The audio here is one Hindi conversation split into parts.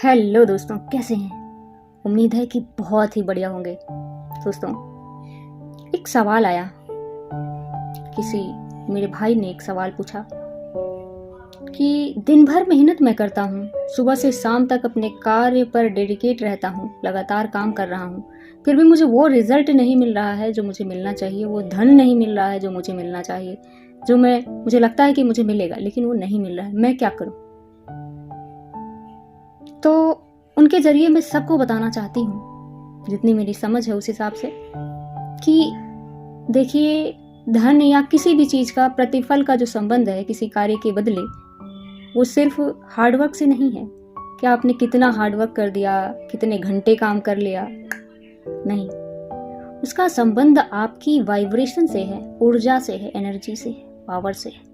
हेलो दोस्तों, कैसे हैं? उम्मीद है कि बहुत ही बढ़िया होंगे। दोस्तों, एक सवाल आया। मेरे भाई ने एक सवाल पूछा कि दिन भर मेहनत मैं करता हूँ, सुबह से शाम तक अपने कार्य पर डेडिकेट रहता हूँ, लगातार काम कर रहा हूँ, फिर भी मुझे वो रिजल्ट नहीं मिल रहा है जो मुझे मिलना चाहिए, वो धन नहीं मिल रहा है जो मुझे मिलना चाहिए, जो मुझे लगता है कि मुझे मिलेगा, लेकिन वो नहीं मिल रहा है। मैं क्या करूँ? तो उनके जरिए मैं सबको बताना चाहती हूँ, जितनी मेरी समझ है उस हिसाब से, कि देखिए, धन या किसी भी चीज का प्रतिफल का जो संबंध है किसी कार्य के बदले, वो सिर्फ हार्डवर्क से नहीं है। क्या आपने कितना हार्डवर्क कर दिया, कितने घंटे काम कर लिया, नहीं। उसका संबंध आपकी वाइब्रेशन से है, ऊर्जा से है, एनर्जी से है, पावर से है,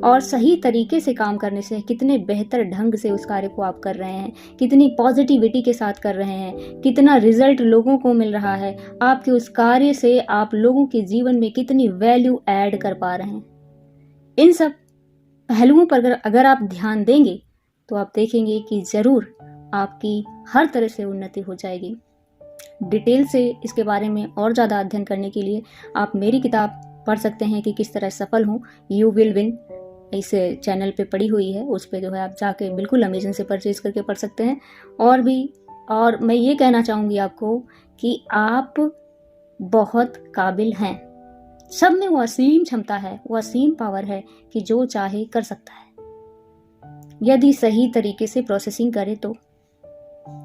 और सही तरीके से काम करने से, कितने बेहतर ढंग से उस कार्य को आप कर रहे हैं, कितनी पॉजिटिविटी के साथ कर रहे हैं, कितना रिजल्ट लोगों को मिल रहा है, आपके उस कार्य से आप लोगों के जीवन में कितनी वैल्यू ऐड कर पा रहे हैं। इन सब पहलुओं पर अगर आप ध्यान देंगे तो आप देखेंगे कि जरूर आपकी हर तरह से उन्नति हो जाएगी। डिटेल से इसके बारे में और ज़्यादा अध्ययन करने के लिए आप मेरी किताब पढ़ सकते हैं कि किस तरह सफल हूँ, यू विल विन, इस चैनल पे पड़ी हुई है। उस पे जो है आप जाके बिल्कुल अमेजन से परचेज करके पढ़ सकते हैं। और मैं ये कहना चाहूँगी आपको कि आप बहुत काबिल हैं। सब में वो असीम क्षमता है, वो असीम पावर है कि जो चाहे कर सकता है, यदि सही तरीके से प्रोसेसिंग करे तो।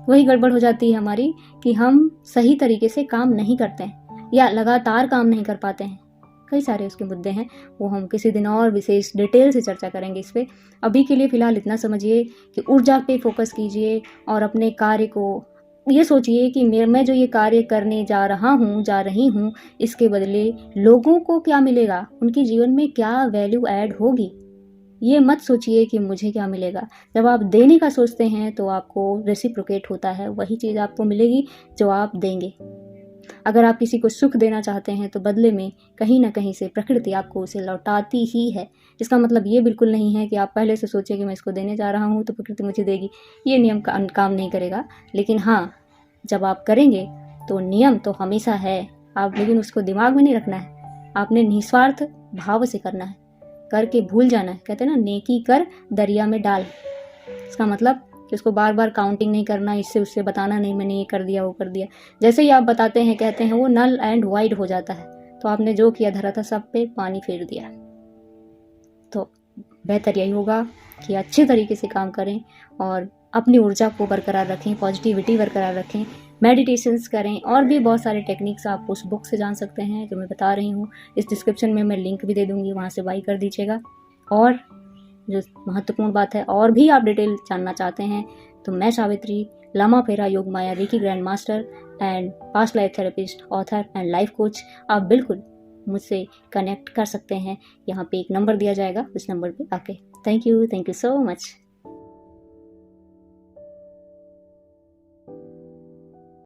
वही गड़बड़ हो जाती है हमारी कि हम सही तरीके से काम नहीं करते हैं या लगातार काम नहीं कर पाते हैं। कई सारे उसके मुद्दे हैं, वो हम किसी दिन और विशेष डिटेल से चर्चा करेंगे इस पे। अभी के लिए फ़िलहाल इतना समझिए कि ऊर्जा पे फोकस कीजिए और अपने कार्य को ये सोचिए कि मैं जो ये कार्य करने जा रहा हूँ, जा रही हूँ, इसके बदले लोगों को क्या मिलेगा, उनके जीवन में क्या वैल्यू ऐड होगी। ये मत सोचिए कि मुझे क्या मिलेगा। जब आप देने का सोचते हैं तो आपको रेसिप्रोकेट होता है, वही चीज़ आपको मिलेगी जो आप देंगे। अगर आप किसी को सुख देना चाहते हैं तो बदले में कहीं ना कहीं से प्रकृति आपको उसे लौटाती ही है। इसका मतलब ये बिल्कुल नहीं है कि आप पहले से सोचिए कि मैं इसको देने जा रहा हूँ तो प्रकृति मुझे देगी। ये नियम काम नहीं करेगा। लेकिन हाँ, जब आप करेंगे तो नियम तो हमेशा है, आप लेकिन उसको दिमाग में नहीं रखना है। आपने निस्वार्थ भाव से करना है, करके भूल जाना है। कहते हैं ना, नेकी कर दरिया में डाल। इसका मतलब कि उसको बार बार काउंटिंग नहीं करना, इससे उससे बताना नहीं मैंने ये कर दिया, वो कर दिया। जैसे ही आप बताते हैं, कहते हैं, वो नल एंड वाइड हो जाता है। तो आपने जो किया धरा था, सब पे पानी फेर दिया। तो बेहतर यही होगा कि अच्छे तरीके से काम करें और अपनी ऊर्जा को बरकरार रखें, पॉजिटिविटी बरकरार रखें, मेडिटेशंस करें, और भी बहुत सारे टेक्निक्स आप उस बुक से जान सकते हैं जो मैं बता रही हूँ। इस डिस्क्रिप्शन में मैं लिंक भी दे दूँगी, वहाँ से बाई कर दीजिएगा। और जो महत्वपूर्ण बात है, और भी आप डिटेल जानना चाहते हैं तो मैं Savitri, Lama Fera Yog Maya reiki grand master and past life therapist, author and life coach, आप बिल्कुल मुझसे कनेक्ट कर सकते हैं। यहाँ पे एक नंबर दिया जाएगा, उस नंबर पे आके। Thank you so much.